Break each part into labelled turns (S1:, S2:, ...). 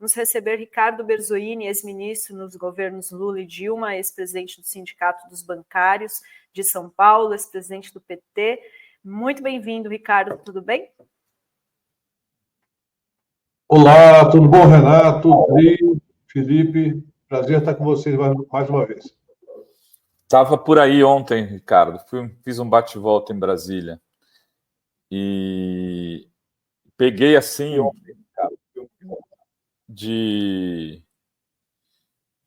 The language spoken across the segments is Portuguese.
S1: Vamos receber Ricardo Berzoini, ex-ministro nos governos Lula e Dilma, ex-presidente do Sindicato dos Bancários de São Paulo, ex-presidente do PT. Muito bem-vindo, Ricardo, tudo bem?
S2: Olá, tudo bom, Renato, Felipe? Prazer estar com vocês mais uma vez.
S3: Estava por aí ontem, Ricardo. Fiz um bate-volta em Brasília. E peguei, assim, de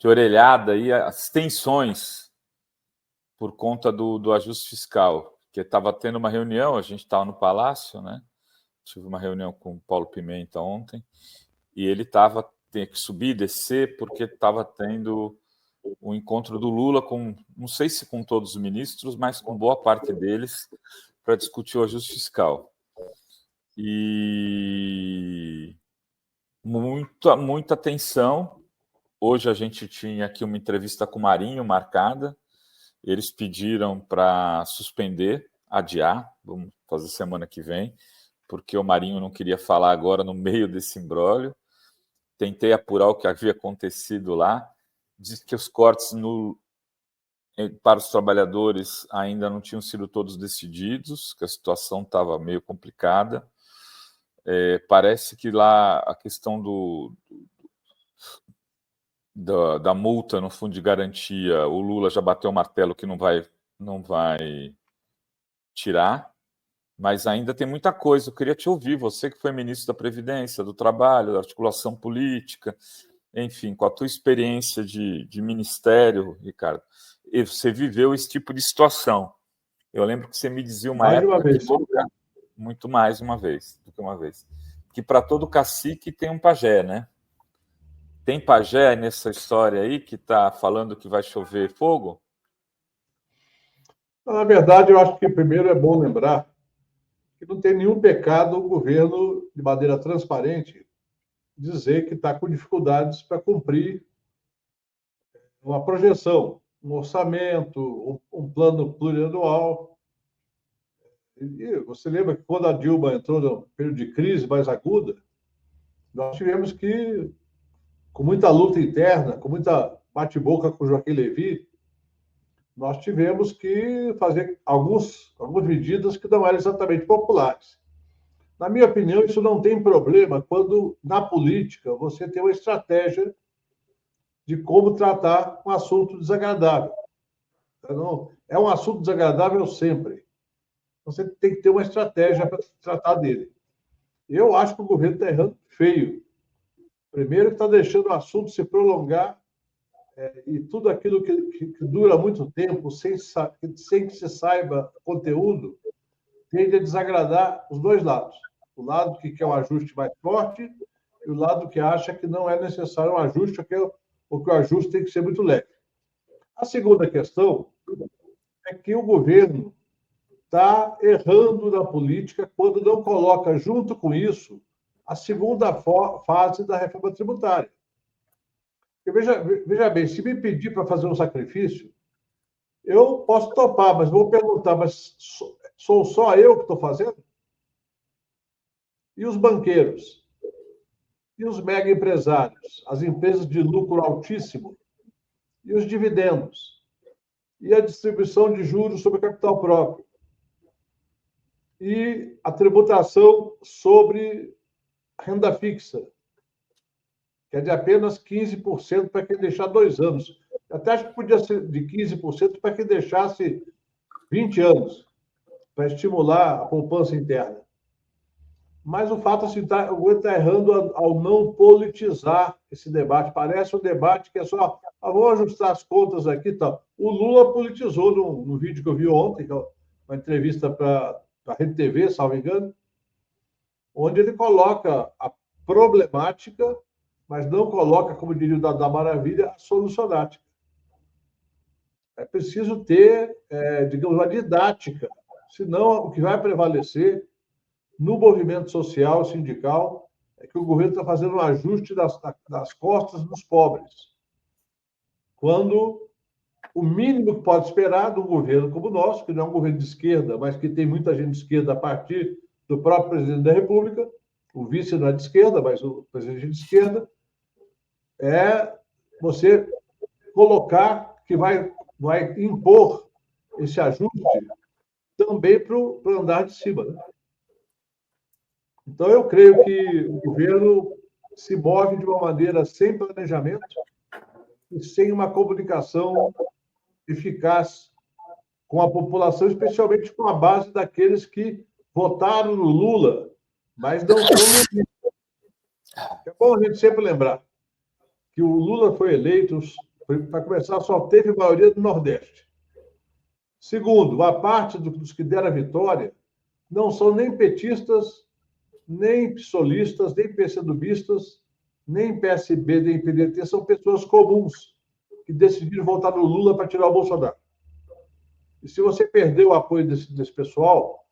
S3: orelhada aí as tensões por conta do ajuste fiscal. Porque estava tendo uma reunião, a gente estava no Palácio, né? Tive uma reunião com o Paulo Pimenta ontem, e ele tinha que subir e descer porque estava tendo o encontro do Lula com, não sei se com todos os ministros, mas com boa parte deles, para discutir o ajuste fiscal. E muita tensão. Hoje a gente tinha aqui uma entrevista com o Marinho marcada. Eles pediram para suspender, adiar, vamos fazer semana que vem, porque o Marinho não queria falar agora no meio desse imbróglio. Tentei apurar o que havia acontecido lá. Diz que os cortes para os trabalhadores ainda não tinham sido todos decididos, que a situação estava meio complicada. Parece que lá a questão da multa no fundo de garantia, o Lula já bateu o martelo que não vai tirar, mas ainda tem muita coisa. Eu queria te ouvir, você que foi ministro da Previdência, do Trabalho, da articulação política, enfim, com a tua experiência de ministério, Ricardo, você viveu esse tipo de situação. Eu lembro que você me dizia uma época muito mais uma vez do que uma vez, que para todo cacique tem um pajé, né? Tem pajé nessa história aí que está falando que vai chover fogo?
S2: Na verdade, eu acho que primeiro é bom lembrar que não tem nenhum pecado o governo, de maneira transparente, dizer que está com dificuldades para cumprir uma projeção, um orçamento, um plano plurianual. E você lembra que quando a Dilma entrou no período de crise mais aguda, nós tivemos que, com muita luta interna, com muita bate-boca com Joaquim Levy, nós tivemos que fazer algumas medidas que não eram exatamente populares. Na minha opinião, isso não tem problema quando, na política, você tem uma estratégia de como tratar um assunto desagradável. Então, é um assunto desagradável sempre. Você tem que ter uma estratégia para tratar dele. Eu acho que o governo está errando feio. Primeiro, está deixando o assunto se prolongar e tudo aquilo que dura muito tempo, sem que se saiba conteúdo, tende a desagradar os dois lados. O lado que quer um ajuste mais forte e o lado que acha que não é necessário um ajuste, ou que o ajuste tem que ser muito leve. A segunda questão é que o governo está errando na política quando não coloca junto com isso a segunda fase da reforma tributária. Veja bem, se me pedir para fazer um sacrifício, eu posso topar, mas vou perguntar, mas sou só eu que estou fazendo? E os banqueiros? E os mega empresários? As empresas de lucro altíssimo? E os dividendos? E a distribuição de juros sobre capital próprio? E a tributação sobre renda fixa, que é de apenas 15% para quem deixar 2 anos. Eu até acho que podia ser de 15% para quem deixasse 20 anos, para estimular a poupança interna. Mas o fato é que o governo está errando ao não politizar esse debate. Parece um debate que é só, vamos ajustar as contas aqui e tal. O Lula politizou no vídeo que eu vi ontem, que é uma entrevista para a Rede TV, salvo engano, onde ele coloca a problemática, mas não coloca, como diria o da Maravilha, a solucionática. É preciso ter, digamos, uma didática, senão o que vai prevalecer no movimento social, sindical, é que o governo está fazendo um ajuste das costas dos pobres. Quando o mínimo que pode esperar de um governo como o nosso, que não é um governo de esquerda, mas que tem muita gente de esquerda a partir do próprio presidente da República, o vice não é de esquerda, mas o presidente é de esquerda, é você colocar que vai impor esse ajuste também para o andar de cima, né? Então, eu creio que o governo se move de uma maneira sem planejamento e sem uma comunicação eficaz com a população, especialmente com a base daqueles que votaram no Lula, mas não são lulistas. É bom a gente sempre lembrar que o Lula foi eleito, para começar, só teve maioria do Nordeste. Segundo, a parte dos que deram a vitória não são nem petistas, nem psolistas, nem PCdoBistas, nem PSB, nem PDT, são pessoas comuns que decidiram votar no Lula para tirar o Bolsonaro. E se você perder o apoio desse pessoal,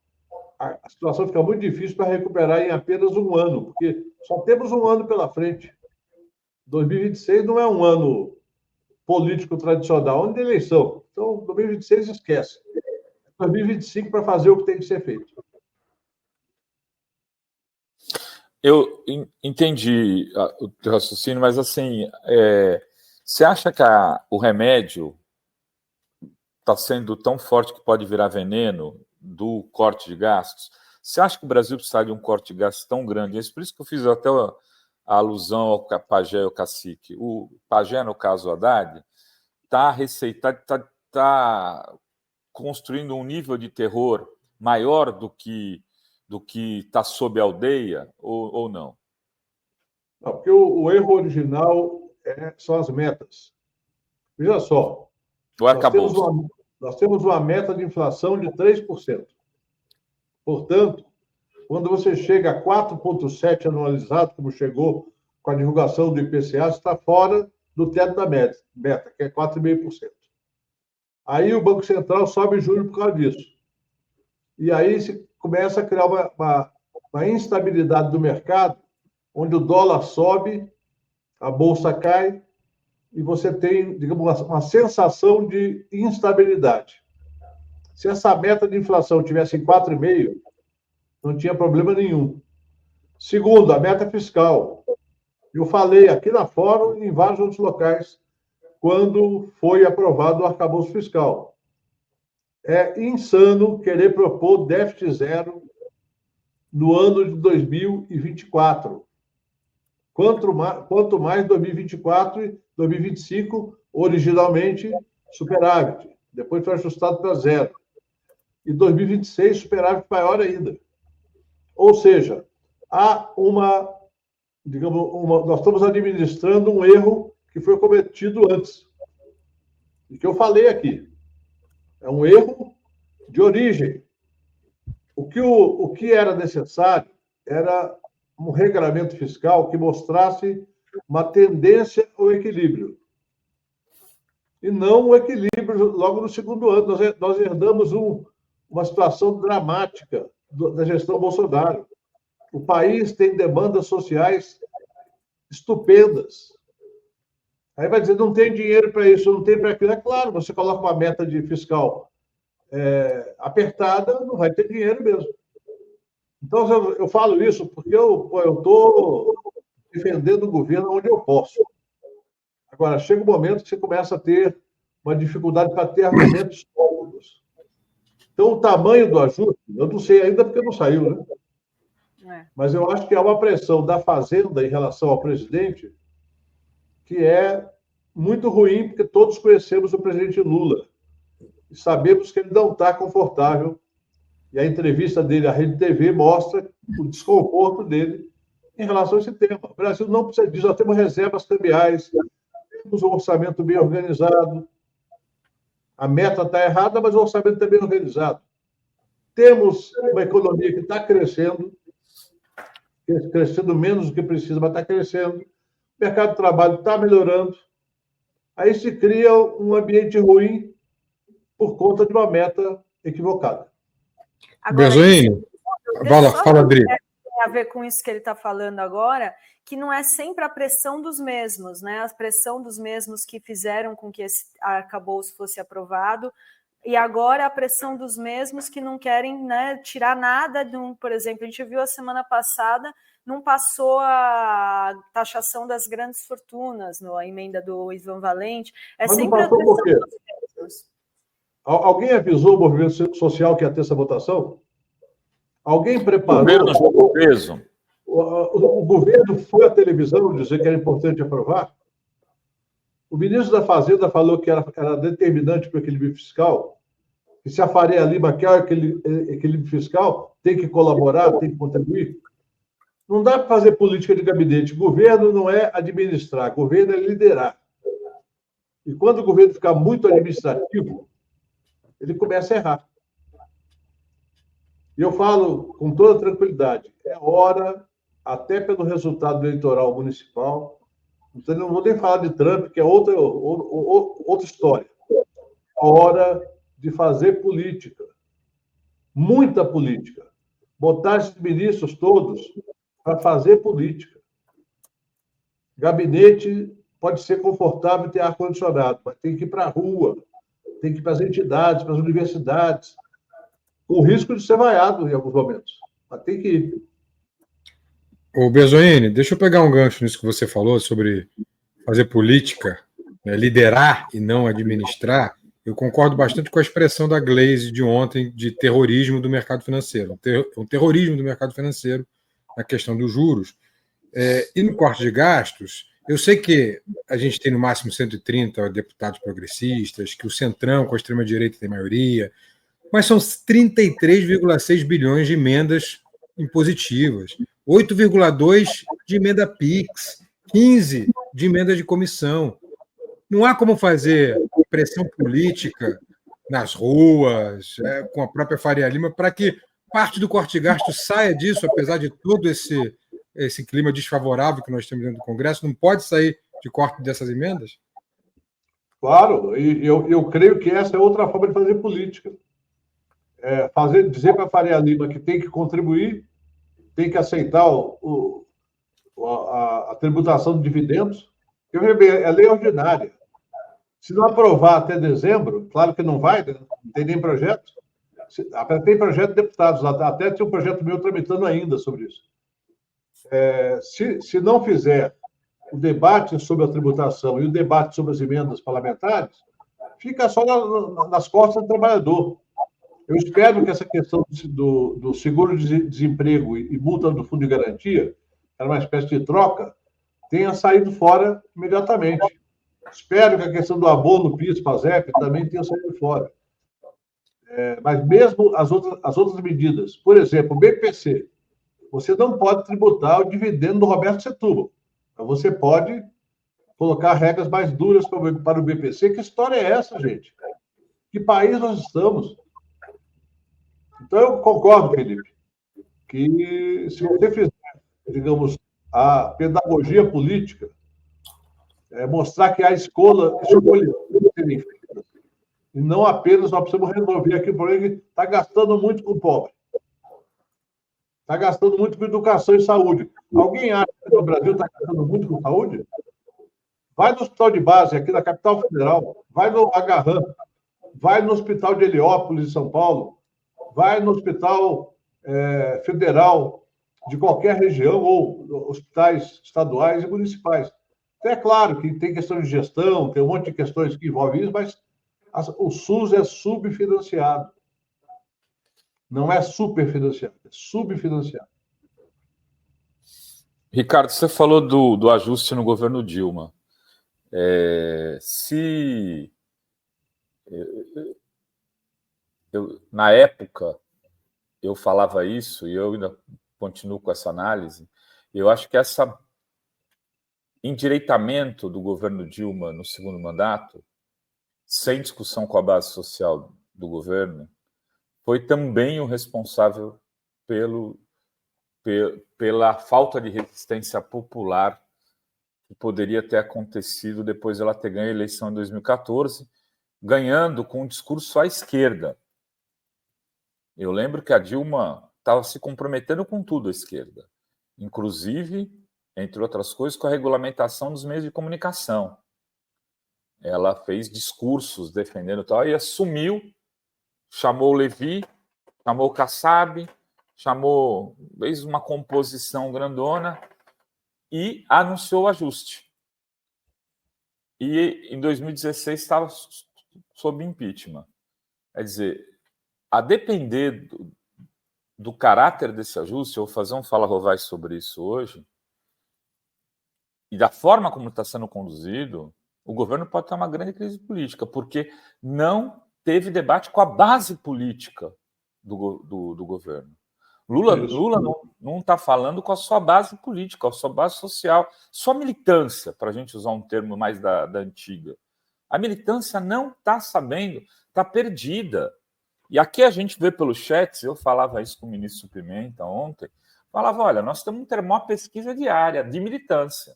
S2: a situação fica muito difícil para recuperar em apenas um ano, porque só temos um ano pela frente. 2026 não é um ano político tradicional, ano de eleição. Então, 2026 esquece. 2025 para fazer o que tem que ser feito.
S3: Eu entendi o teu raciocínio, mas assim, você acha que o remédio está sendo tão forte que pode virar veneno do corte de gastos? Você acha que o Brasil precisa de um corte de gastos tão grande? É por isso que eu fiz até a alusão ao pajé e ao cacique. O pajé, no caso o Haddad, está construindo um nível de terror maior do que está sob a aldeia, ou não?
S2: Não, porque o erro original são as metas. Veja só, nós temos uma meta de inflação de 3%. Portanto, quando você chega a 4,7% anualizado, como chegou com a divulgação do IPCA, você está fora do teto da meta, que é 4,5%. Aí o Banco Central sobe juros por causa disso. E aí se começa a criar uma instabilidade do mercado, onde o dólar sobe, a bolsa cai, e você tem, digamos, uma sensação de instabilidade. Se essa meta de inflação tivesse em 4,5%, não tinha problema nenhum. Segundo, a meta fiscal. Eu falei aqui na Fórum e em vários outros locais, quando foi aprovado o arcabouço fiscal. É insano querer propor déficit zero no ano de 2024. Quanto mais 2024 e 2025, originalmente superávit. Depois foi ajustado para zero. E 2026, superávit maior ainda. Ou seja, há nós estamos administrando um erro que foi cometido antes. E que eu falei aqui. É um erro de origem. O que era necessário era um regramento fiscal que mostrasse uma tendência ao equilíbrio. E não o equilíbrio logo no segundo ano. Nós herdamos uma situação dramática da gestão Bolsonaro. O país tem demandas sociais estupendas. Aí vai dizer, não tem dinheiro para isso, não tem para aquilo. É claro, você coloca uma meta de fiscal apertada, não vai ter dinheiro mesmo. Então, eu falo isso porque eu estou defendendo o governo onde eu posso. Agora, chega um momento que você começa a ter uma dificuldade para ter argumentos sólidos. Então, o tamanho do ajuste, eu não sei ainda porque não saiu, né? Mas eu acho que há uma pressão da Fazenda em relação ao presidente que é muito ruim, porque todos conhecemos o presidente Lula e sabemos que ele não está confortável. E a entrevista dele à Rede TV mostra o desconforto dele em relação a esse tema. O Brasil não precisa disso, nós temos reservas cambiais, temos um orçamento bem organizado. A meta está errada, mas o orçamento está bem organizado. Temos uma economia que está crescendo menos do que precisa, mas está crescendo. O mercado de trabalho está melhorando. Aí se cria um ambiente ruim por conta de uma meta equivocada.
S4: Berzoini, fala, Adri.
S1: Tem a ver com isso que ele está falando agora, que não é sempre a pressão dos mesmos, né? A pressão dos mesmos que fizeram com que esse arcabouço fosse aprovado, e agora a pressão dos mesmos que não querem, né, tirar nada por exemplo, a gente viu a semana passada não passou a taxação das grandes fortunas na emenda do Ivan Valente.
S2: Mas não passou por quê? Alguém avisou o movimento social que ia ter essa votação? Alguém preparou?
S3: O governo jogou peso.
S2: O governo foi à televisão dizer que era importante aprovar? O ministro da Fazenda falou que era determinante para o equilíbrio fiscal, que se a Faria Lima quer equilíbrio fiscal, tem que colaborar, tem que contribuir. Não dá para fazer política de gabinete. Governo não é administrar, governo é liderar. E quando o governo ficar muito administrativo, ele começa a errar. E eu falo com toda tranquilidade, é hora, até pelo resultado eleitoral municipal, então não vou nem falar de Trump, que é outra história. É hora de fazer política, muita política. Botar esses ministros todos para fazer política. Gabinete pode ser confortável e ter ar-condicionado, mas tem que ir para a rua, tem que ir para as entidades, para as universidades, com o risco de ser vaiado em alguns momentos. Mas tem que ir.
S4: Ô, Bezoini, deixa eu pegar um gancho nisso que você falou sobre fazer política, né, liderar e não administrar. Eu concordo bastante com a expressão da Glaze de ontem de terrorismo do mercado financeiro. Um terrorismo do mercado financeiro na questão dos juros. E no corte de gastos, eu sei que a gente tem no máximo 130 deputados progressistas, que o Centrão com a extrema-direita tem maioria, mas são 33,6 bilhões de emendas impositivas, 8,2 de emenda PIX, 15 de emenda de comissão. Não há como fazer pressão política nas ruas, com a própria Faria Lima, para que parte do corte de gasto saia disso, apesar de todo esse clima desfavorável que nós temos dentro do Congresso. Não pode sair de corte dessas emendas?
S2: Claro, e eu creio que essa é outra forma de fazer política. Dizer para a Faria Lima que tem que contribuir, tem que aceitar a tributação de dividendos. É lei ordinária. Se não aprovar até dezembro, claro que não vai, né? Não tem nem projeto. Tem projeto de deputados, até tem um projeto meu tramitando ainda sobre isso. Se não fizer o debate sobre a tributação e o debate sobre as emendas parlamentares, fica só nas costas do trabalhador. Eu espero que essa questão do seguro-desemprego e multa do fundo de garantia, era uma espécie de troca, tenha saído fora imediatamente. Espero que a questão do abono PIS, PASEP, também tenha saído fora. Mas mesmo as outras medidas, por exemplo, o BPC, você não pode tributar o dividendo do Roberto Setúbal. Então, você pode colocar regras mais duras para o BPC. Que história é essa, gente? Que país nós estamos? Então, eu concordo, Felipe, que se você fizer, digamos, a pedagogia política, mostrar que há escolhas serem feitas, e não apenas nós precisamos resolver aqui o problema que está gastando muito com o pobre. Está gastando muito com educação e saúde. Alguém acha que no Brasil está gastando muito com saúde? Vai no hospital de base, aqui na capital federal, vai no Agarram, vai no hospital de Heliópolis, em São Paulo, vai no hospital federal de qualquer região ou hospitais estaduais e municipais. Então, é claro que tem questão de gestão, tem um monte de questões que envolvem isso, mas o SUS é subfinanciado. Não é superfinanciado, é subfinanciado.
S3: Ricardo, você falou do ajuste no governo Dilma. Na época, eu falava isso, e eu ainda continuo com essa análise, eu acho que esse endireitamento do governo Dilma no segundo mandato, sem discussão com a base social do governo, foi também o responsável pela falta de resistência popular que poderia ter acontecido depois dela ter ganho a eleição em 2014, ganhando com um discurso à esquerda. Eu lembro que a Dilma estava se comprometendo com tudo à esquerda, inclusive, entre outras coisas, com a regulamentação dos meios de comunicação. Ela fez discursos defendendo tal e assumiu, chamou o Levi, chamou o Kassab, fez uma composição grandona e anunciou o ajuste. E em 2016 estava sob impeachment. Quer dizer, a depender do caráter desse ajuste, eu vou fazer um Fala Rovai sobre isso hoje, e da forma como está sendo conduzido, o governo pode ter uma grande crise política, porque não teve debate com a base política do governo. Lula não está falando com a sua base política, com a sua base social, sua militância, para a gente usar um termo mais da antiga. A militância não está sabendo, está perdida. E aqui a gente vê pelo chat, eu falava isso com o ministro Pimenta ontem, falava, olha, nós temos uma pesquisa diária de militância.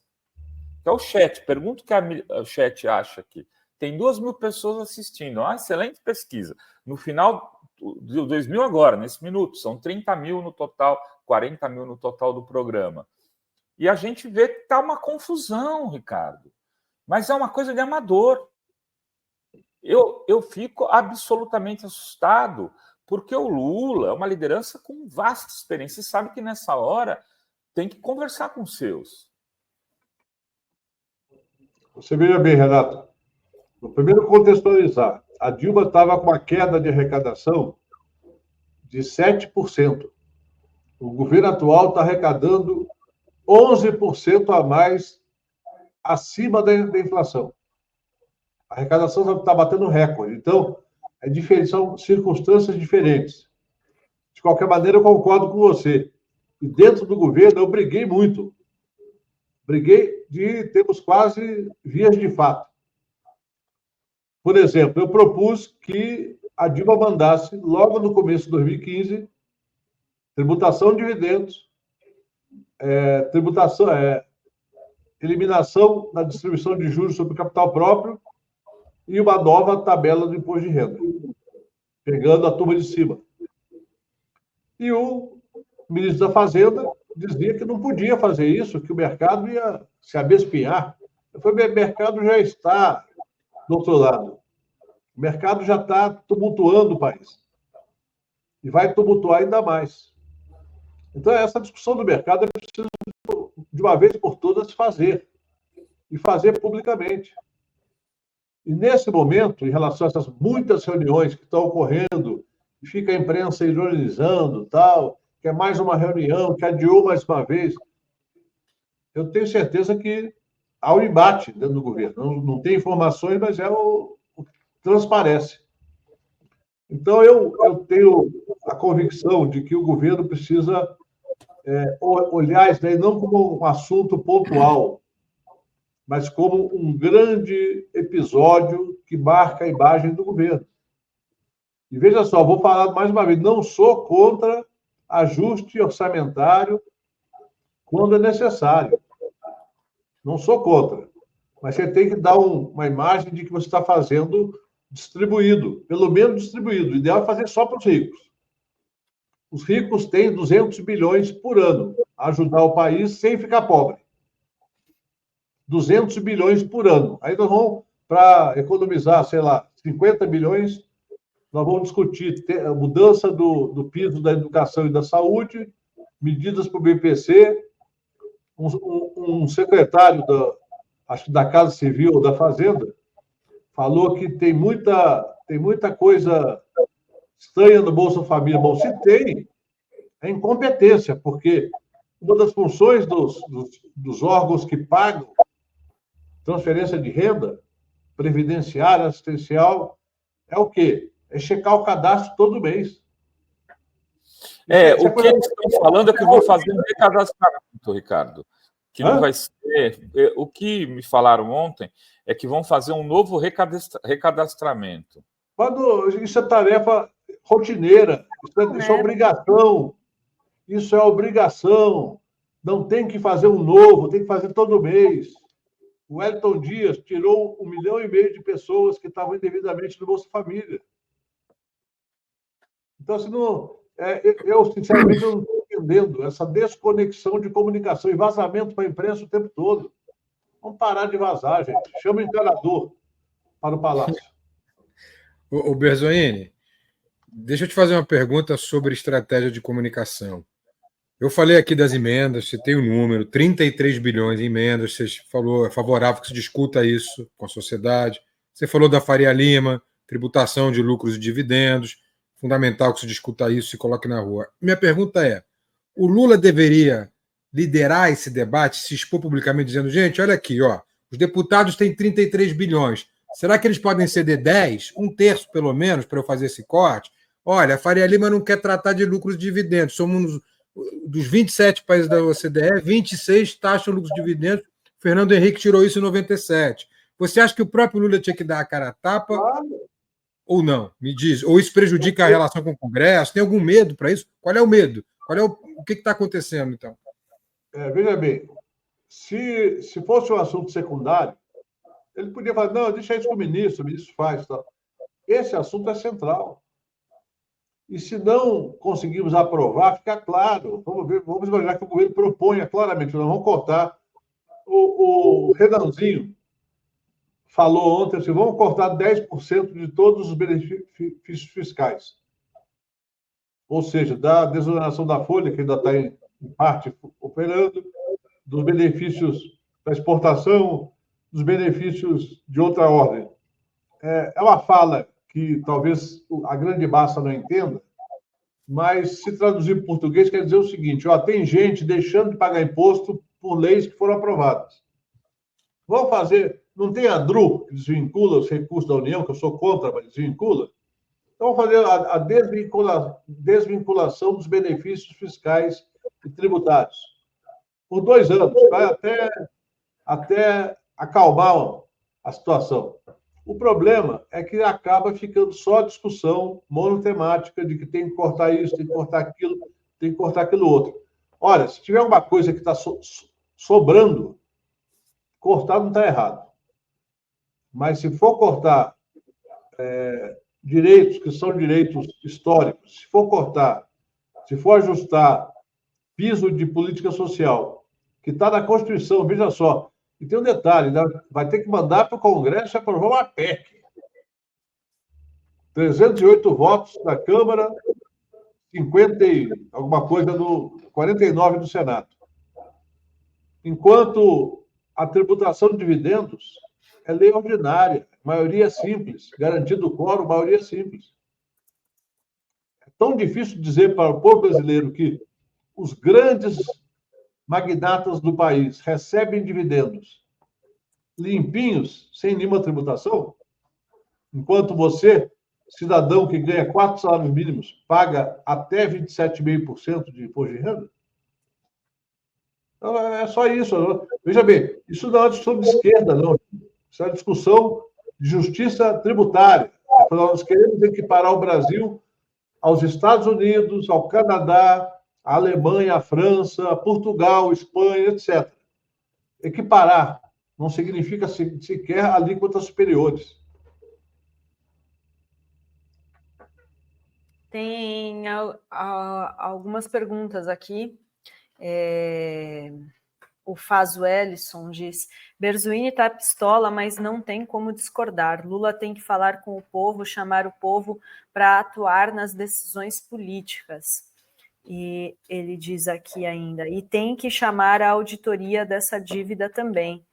S3: Que é o chat, pergunto o que o chat acha aqui. Tem 2.000 pessoas assistindo, uma excelente pesquisa. No final de 2.000 agora, nesse minuto, são 30.000 no total, 40.000 no total do programa. E a gente vê que está uma confusão, Ricardo. Mas é uma coisa de amador. Eu fico absolutamente assustado, porque o Lula é uma liderança com vasta experiência. Você sabe que nessa hora tem que conversar com os seus.
S2: Você veja bem, Renato. Primeiro, contextualizar. A Dilma estava com uma queda de arrecadação de 7%. O governo atual está arrecadando 11% a mais acima da inflação. A arrecadação está batendo recorde. Então, são circunstâncias diferentes. De qualquer maneira, eu concordo com você. E dentro do governo, eu briguei muito. Temos quase vias de fato. Por exemplo, eu propus que a Dilma mandasse, logo no começo de 2015, tributação de dividendos, eliminação da distribuição de juros sobre capital próprio e uma nova tabela do imposto de renda, pegando a turma de cima. E o ministro da Fazenda dizia que não podia fazer isso, que o mercado ia se abespinhar. Eu falei, o mercado já está do outro lado. O mercado já está tumultuando o país. E vai tumultuar ainda mais. Então, essa discussão do mercado é preciso, de uma vez por todas, fazer. E fazer publicamente. E, nesse momento, em relação a essas muitas reuniões que estão ocorrendo, e fica a imprensa ironizando, tal, que é mais uma reunião, que adiou mais uma vez, eu tenho certeza que há um embate dentro do governo. Não tem informações, mas é o que transparece. Então, eu tenho a convicção de que o governo precisa olhar isso daí não como um assunto pontual, mas como um grande episódio que marca a imagem do governo. E veja só, vou falar mais uma vez, não sou contra ajuste orçamentário quando é necessário. Não sou contra. Mas você tem que dar uma imagem de que você está fazendo distribuído, pelo menos distribuído. O ideal é fazer só para os ricos. Os ricos têm 200 bilhões por ano a ajudar o país sem ficar pobre. 200 bilhões por ano. Aí nós vamos, para economizar, sei lá, 50 bilhões, nós vamos discutir a mudança do piso da educação e da saúde, medidas para o BPC, um secretário acho que da Casa Civil ou da Fazenda falou que tem muita coisa estranha no Bolsa Família. Bom, se tem, é incompetência, porque uma das funções dos órgãos que pagam transferência de renda, previdenciária, assistencial, é o quê? É checar o cadastro todo mês.
S3: O que eles estão falando é que vão fazer um recadastramento, Ricardo. Que não vai ser. O que me falaram ontem é que vão fazer um novo recadastramento.
S2: Isso é tarefa rotineira, isso é obrigação. Isso é obrigação. Não tem que fazer um novo, tem que fazer todo mês. O Wellington Dias tirou 1,5 milhão de pessoas que estavam indevidamente no Bolsa Família. Então, eu sinceramente não estou entendendo essa desconexão de comunicação e vazamento para a imprensa o tempo todo. Vamos parar de vazar, gente. Chama o encanador para o Palácio.
S4: O Berzoini, deixa eu te fazer uma pergunta sobre estratégia de comunicação. Eu falei aqui das emendas, você tem o número, 33 bilhões em emendas, você falou, é favorável que se discuta isso com a sociedade. Você falou da Faria Lima, tributação de lucros e dividendos, fundamental que se discuta isso, se coloque na rua. Minha pergunta é, o Lula deveria liderar esse debate, se expor publicamente dizendo, gente, olha aqui, ó, os deputados têm 33 bilhões, será que eles podem ceder 10, um terço pelo menos, para eu fazer esse corte? Olha, a Faria Lima não quer tratar de lucros e dividendos, somos dos 27 países da OCDE, 26 taxam lucros e dividendos, Fernando Henrique tirou isso em 97. Você acha que o próprio Lula tinha que dar a cara a tapa ou não? Me diz. Ou isso prejudica a relação com o Congresso? Tem algum medo para isso? Qual é o medo? O que está acontecendo, então?
S2: Veja bem, se fosse um assunto secundário, ele podia falar, não, deixa isso com o ministro faz. Tal. Esse assunto é central. E se não conseguirmos aprovar, fica claro. Vamos imaginar que o governo proponha claramente, nós vamos cortar. O Renanzinho falou ontem assim, vamos cortar 10% de todos os benefícios fiscais. Ou seja, da desoneração da folha, que ainda está em parte operando, dos benefícios da exportação, dos benefícios de outra ordem. É uma fala que talvez a grande massa não entenda, mas se traduzir para português quer dizer o seguinte, ó, tem gente deixando de pagar imposto por leis que foram aprovadas. Vamos fazer, não tem a DRU, que desvincula os recursos da União, que eu sou contra, mas desvincula. Então, vamos fazer a desvinculação dos benefícios fiscais e tributários. Por 2 anos, vai até acalmar a situação. O problema é que acaba ficando só discussão monotemática de que tem que cortar isso, tem que cortar aquilo, tem que cortar aquilo outro. Olha, se tiver uma coisa que está sobrando, cortar não está errado. Mas se for cortar direitos que são direitos históricos, se for cortar, se for ajustar piso de política social, que está na Constituição, veja só, e tem um detalhe, né? Vai ter que mandar para o Congresso aprovar uma PEC. 308 votos na Câmara, 50 e alguma coisa no 49 do Senado. Enquanto a tributação de dividendos é lei ordinária, maioria simples, garantido o quórum, maioria simples. É tão difícil dizer para o povo brasileiro que os grandes magnatas do país recebem dividendos limpinhos, sem nenhuma tributação, enquanto você, cidadão que ganha 4 salários mínimos, paga até 27,5% de imposto de renda? Então, é só isso. Veja bem, isso não é uma discussão de esquerda, não. Isso é uma discussão de justiça tributária. Nós queremos equiparar o Brasil aos Estados Unidos, ao Canadá, à Alemanha, à França, a Portugal, Espanha, etc. Equiparar não significa sequer alíquotas superiores.
S1: Tem algumas perguntas aqui. O Fazo Ellison diz, Berzoini está pistola, mas não tem como discordar. Lula tem que falar com o povo, chamar o povo para atuar nas decisões políticas. E ele diz aqui ainda, e tem que chamar a auditoria dessa dívida também.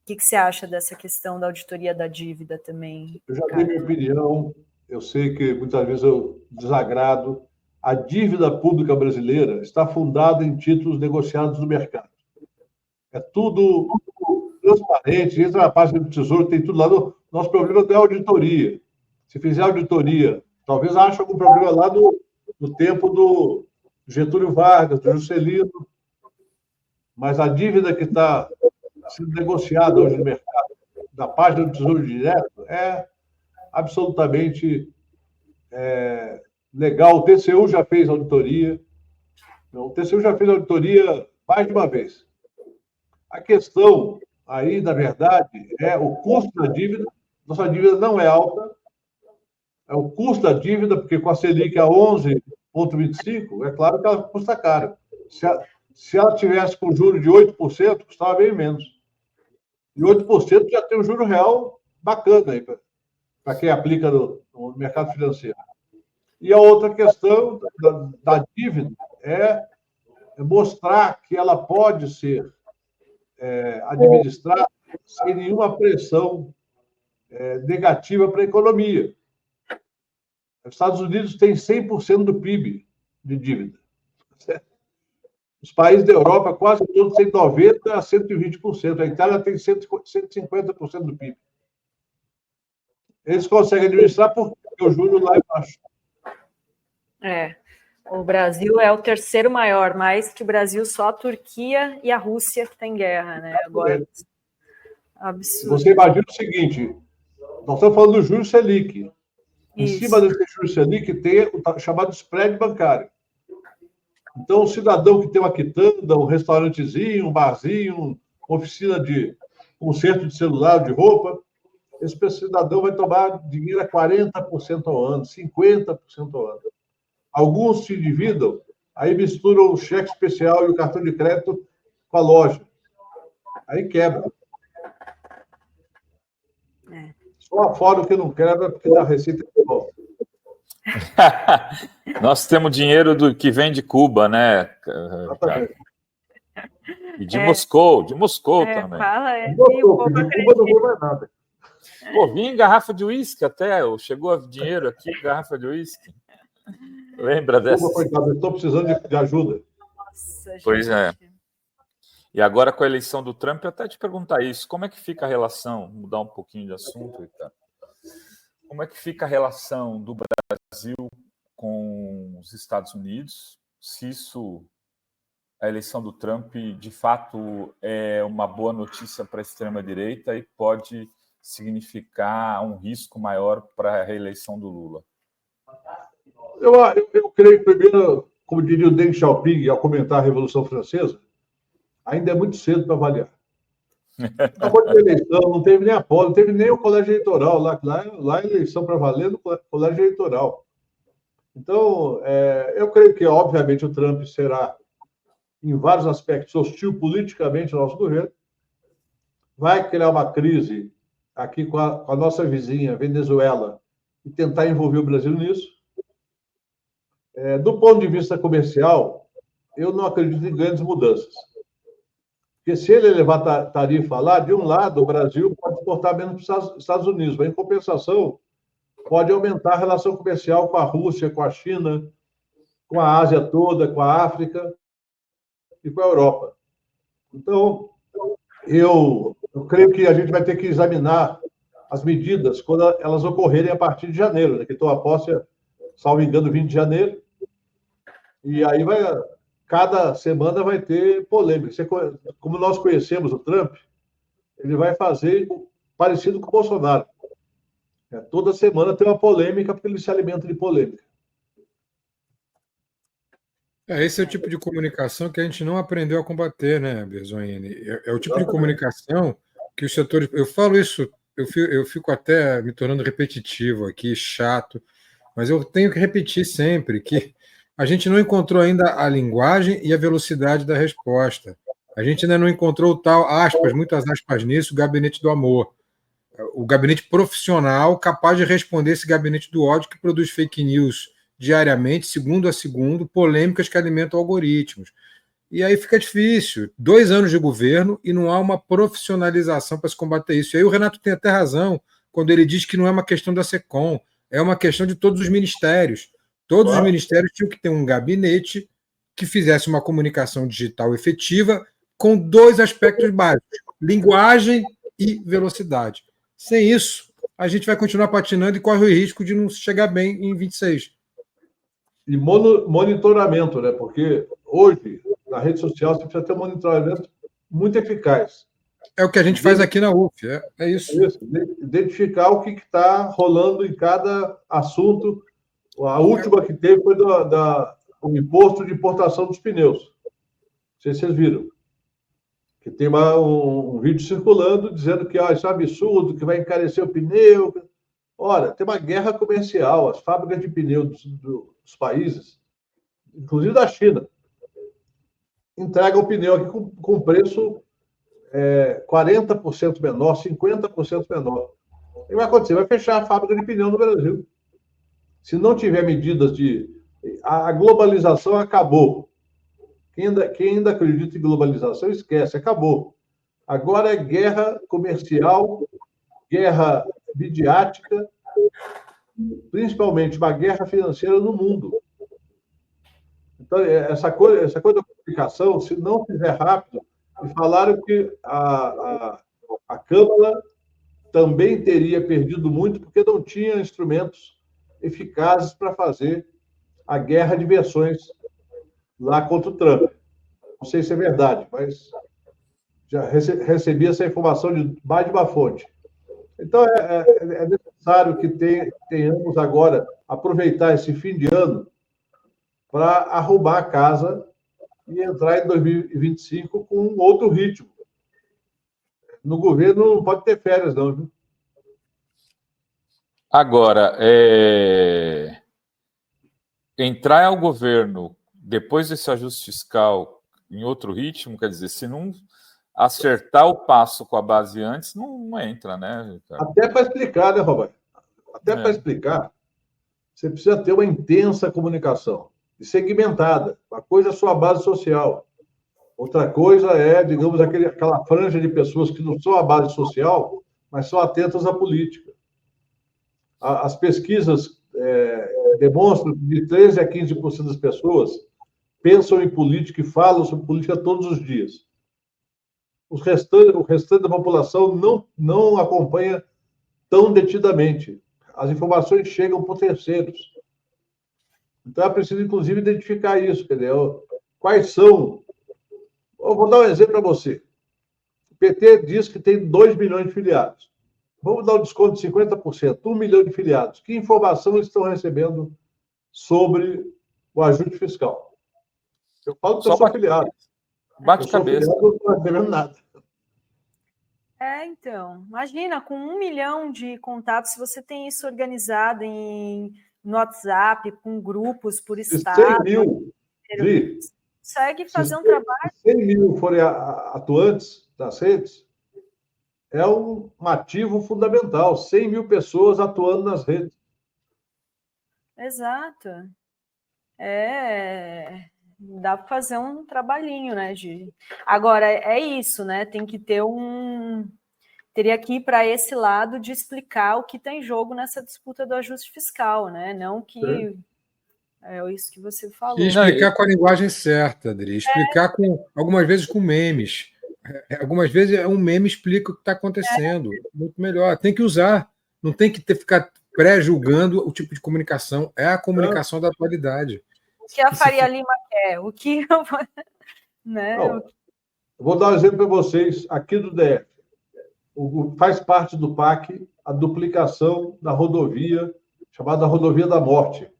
S1: O que você acha dessa questão da auditoria da dívida também?
S2: Eu já dei minha opinião, eu sei que muitas vezes eu desagrado. A dívida pública brasileira está fundada em títulos negociados no mercado. É tudo transparente, entra na página do Tesouro, tem tudo lá. Nosso problema não é auditoria. Se fizer auditoria, talvez ache algum problema lá no tempo do Getúlio Vargas, do Juscelino, mas a dívida que está sendo negociada hoje no mercado, da página do Tesouro Direto, é absolutamente legal. O TCU já fez auditoria. O TCU já fez auditoria mais de uma vez. A questão aí, na verdade, é o custo da dívida. Nossa dívida não é alta. É o custo da dívida, porque com a Selic a 11,25, é claro que ela custa caro. Se ela tivesse com juro de 8%, custava bem menos. E 8% já tem um juro real bacana aí. para quem aplica no mercado financeiro. E a outra questão da dívida é mostrar que ela pode ser administrada sem nenhuma pressão negativa para a economia. Os Estados Unidos têm 100% do PIB de dívida. Os países da Europa, quase todos, têm 90% a 120%. A Itália tem 150% do PIB. Eles conseguem administrar porque o juros lá é baixo.
S1: O Brasil é o terceiro maior, mais que o Brasil, só a Turquia e a Rússia que tem guerra, né? Agora, absurdo.
S2: Você imagina o seguinte, nós estamos falando do juros Selic. Em cima desse juros Selic tem o chamado spread bancário. Então, o cidadão que tem uma quitanda, um restaurantezinho, um barzinho, uma oficina de conserto de celular, de roupa, esse cidadão vai tomar dinheiro a 40% ao ano, 50% ao ano. Alguns se endividam, aí misturam o cheque especial e o cartão de crédito com a loja. Aí quebra. Só fora o que não quebra, porque dá receita de volta.
S3: Nós temos dinheiro que vem de Cuba, né? E de Moscou também.
S2: De Cuba não vem mais nada.
S3: Pô, vim em garrafa de uísque até, chegou dinheiro aqui, garrafa de uísque. Lembra dessa?
S2: Coitado, estou precisando de ajuda.
S1: Nossa,
S3: pois é. E agora com a eleição do Trump, eu até te perguntar isso, como é que fica a relação, mudar um pouquinho de assunto, Ricardo, como é que fica a relação do Brasil com os Estados Unidos, se a eleição do Trump, de fato, é uma boa notícia para a extrema-direita e pode significar um risco maior para a reeleição do Lula?
S2: Eu creio, primeiro, como diria o Deng Xiaoping, ao comentar a Revolução Francesa, ainda é muito cedo para avaliar. Acabou de eleição, não teve nem a pole, não teve nem o colégio eleitoral. Lá é eleição para valer no colégio eleitoral. Então, eu creio que, obviamente, o Trump será, em vários aspectos, hostil politicamente ao nosso governo, vai criar uma crise aqui com a nossa vizinha, Venezuela, e tentar envolver o Brasil nisso. Do ponto de vista comercial, eu não acredito em grandes mudanças. Porque se ele levar tarifa lá, de um lado, o Brasil pode exportar menos para os Estados Unidos, mas, em compensação, pode aumentar a relação comercial com a Rússia, com a China, com a Ásia toda, com a África e com a Europa. Então, eu creio que a gente vai ter que examinar as medidas quando elas ocorrerem a partir de janeiro, né? Que toma posse, salvo engano, 20 de janeiro. E aí cada semana vai ter polêmica. Como nós conhecemos o Trump, ele vai fazer parecido com o Bolsonaro. Toda semana tem uma polêmica, porque ele se alimenta de polêmica.
S4: Esse é o tipo de comunicação que a gente não aprendeu a combater, né, Bezoini? É o tipo de comunicação que os setores... Eu falo isso, eu fico até me tornando repetitivo aqui, chato, mas eu tenho que repetir sempre que a gente não encontrou ainda a linguagem e a velocidade da resposta. A gente ainda não encontrou o tal, aspas, muitas aspas nisso, gabinete do amor. O gabinete profissional capaz de responder esse gabinete do ódio que produz fake news diariamente, segundo a segundo, polêmicas que alimentam algoritmos. E aí fica difícil. 2 anos de governo e não há uma profissionalização para se combater isso. E aí o Renato tem até razão quando ele diz que não é uma questão da SECOM, é uma questão de todos os ministérios. Todos os ministérios tinham que ter um gabinete que fizesse uma comunicação digital efetiva com 2 aspectos básicos, linguagem e velocidade. Sem isso, a gente vai continuar patinando e corre o risco de não chegar bem em 26.
S2: E monitoramento, né? Porque hoje, na rede social, você precisa ter um monitoramento muito eficaz.
S4: É o que a gente faz aqui na UF, é isso.
S2: Identificar o que está rolando em cada assunto. A última que teve foi o imposto de importação dos pneus. Não sei se vocês viram. Que tem um vídeo circulando dizendo que isso é um absurdo, que vai encarecer o pneu. Ora, tem uma guerra comercial. As fábricas de pneus dos países, inclusive da China, entregam o pneu aqui com preço 40% menor, 50% menor. que vai acontecer? Vai fechar a fábrica de pneu no Brasil. Se não tiver medidas de... A globalização acabou. Quem ainda acredita em globalização, esquece, acabou. Agora é guerra comercial, guerra midiática, principalmente uma guerra financeira no mundo. Então, essa coisa da comunicação, se não fizer rápido, e falaram que a Câmara também teria perdido muito porque não tinha instrumentos eficazes para fazer a guerra de versões lá contra o Trump. Não sei se é verdade, mas já recebi essa informação de mais de uma fonte. Então, é necessário que tenhamos agora, aproveitar esse fim de ano para arrumar a casa e entrar em 2025 com um outro ritmo. No governo não pode ter férias, não, viu?
S3: Agora, entrar ao governo depois desse ajuste fiscal em outro ritmo, quer dizer, se não acertar o passo com a base antes, não entra, né, Ricardo?
S2: Até para explicar, né, Roberto? Até para explicar, você precisa ter uma intensa comunicação e segmentada. Uma coisa é a sua base social. Outra coisa é, digamos, aquela franja de pessoas que não são a base social, mas são atentas à política. As pesquisas demonstram que de 13% a 15% das pessoas pensam em política e falam sobre política todos os dias. O restante da população não acompanha tão detidamente. As informações chegam por terceiros. Então, é preciso, inclusive, identificar isso. Quer dizer, quais são... Eu vou dar um exemplo para você. O PT diz que tem 2 milhões de filiados. Vamos dar um desconto de 50%, 1 milhão de filiados. Que informação eles estão recebendo sobre o ajuste fiscal? Eu falo que eu sou filiado.
S3: Bate-cabeça.
S2: Eu não estou recebendo nada.
S1: Então, imagina, com 1 milhão de contatos, se você tem isso organizado no WhatsApp, com grupos por estado...
S2: 100 mil,
S1: consegue fazer um trabalho...
S2: 100 mil forem atuantes das redes, é um ativo fundamental. 100 mil pessoas atuando nas redes.
S1: Exato. Dá para fazer um trabalhinho, né? Agora, é isso, né? Tem que ter teria que ir para esse lado de explicar o que está em jogo nessa disputa do ajuste fiscal, né? Não que... É isso que você falou.
S4: E explicar com a linguagem certa, Adri. Explicar algumas vezes com memes. Algumas vezes um meme explica o que está acontecendo. Muito melhor. Tem que usar. Não tem que ficar pré-julgando o tipo de comunicação. É a comunicação da atualidade.
S1: O que a Faria Lima quer? O que eu... né?
S2: Eu vou dar um exemplo para vocês aqui do DF. Faz parte do PAC a duplicação da rodovia, chamada Rodovia da Morte,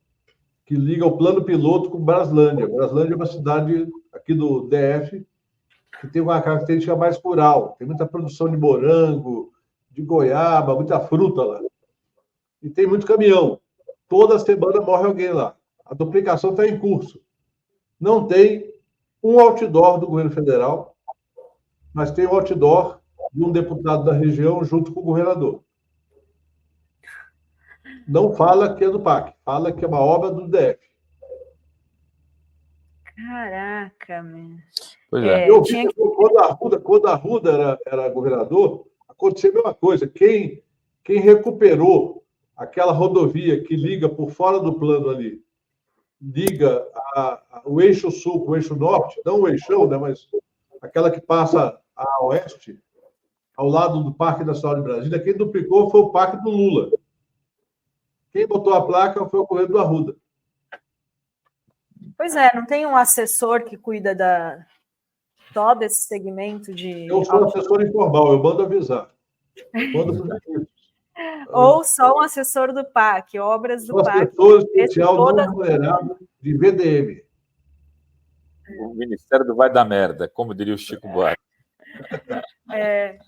S2: que liga o plano piloto com Braslândia. Braslândia é uma cidade aqui do DF que tem uma característica mais rural. Tem muita produção de morango, de goiaba, muita fruta lá. E tem muito caminhão. Toda semana morre alguém lá. A duplicação está em curso. Não tem um outdoor do governo federal, mas tem um outdoor de um deputado da região junto com o governador. Não fala que é do PAC, fala que é uma obra do DF.
S1: Caraca, meu.
S2: Eu vi que quando a Arruda era governador, aconteceu a mesma coisa. Quem recuperou aquela rodovia que liga por fora do plano ali, liga o eixo sul com o eixo norte, não o eixão, né, mas aquela que passa a oeste, ao lado do Parque Nacional de Brasília, quem duplicou foi o Parque do Lula. Quem botou a placa foi o governo do Arruda.
S1: Pois é, não tem um assessor que cuida todo esse segmento de...
S2: Eu sou assessor informal, eu mando avisar.
S1: Ou só um assessor do PAC, obras do PAC.
S2: Assessor especial não remunerado de VDM.
S3: O Ministério do Vai da Merda, como diria o Chico Buarque.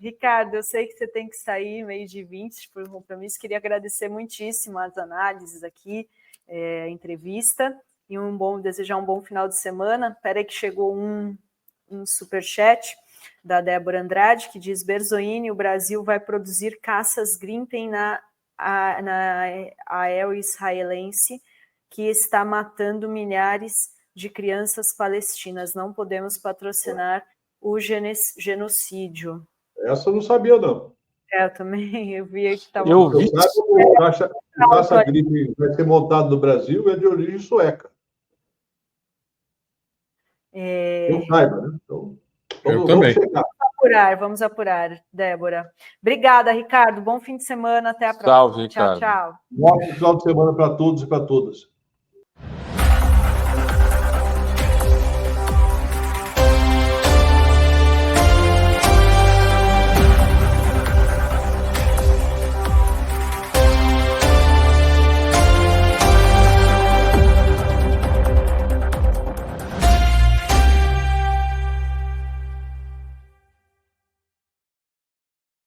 S1: Ricardo, eu sei que você tem que sair meio de 20 por um compromisso. Queria agradecer muitíssimo as análises aqui, a entrevista, e desejar um bom final de semana. Espera aí que chegou um superchat. da Débora Andrade, que diz: Berzoini, o Brasil vai produzir caças Gripen na AEL israelense, que está matando milhares de crianças palestinas. Não podemos patrocinar o genocídio.
S2: Essa eu não sabia, não.
S1: Eu também, eu vi que estava...
S3: Eu vi.
S2: O caça-gripe vai ser montado no Brasil é de origem sueca. Eu saiba, né? Então,
S4: também.
S1: Vamos apurar, Débora. Obrigada, Ricardo. Bom fim de semana. Até a próxima.
S3: Salve, Ricardo.
S1: Tchau, tchau.
S2: bom final de semana para todos e para todas.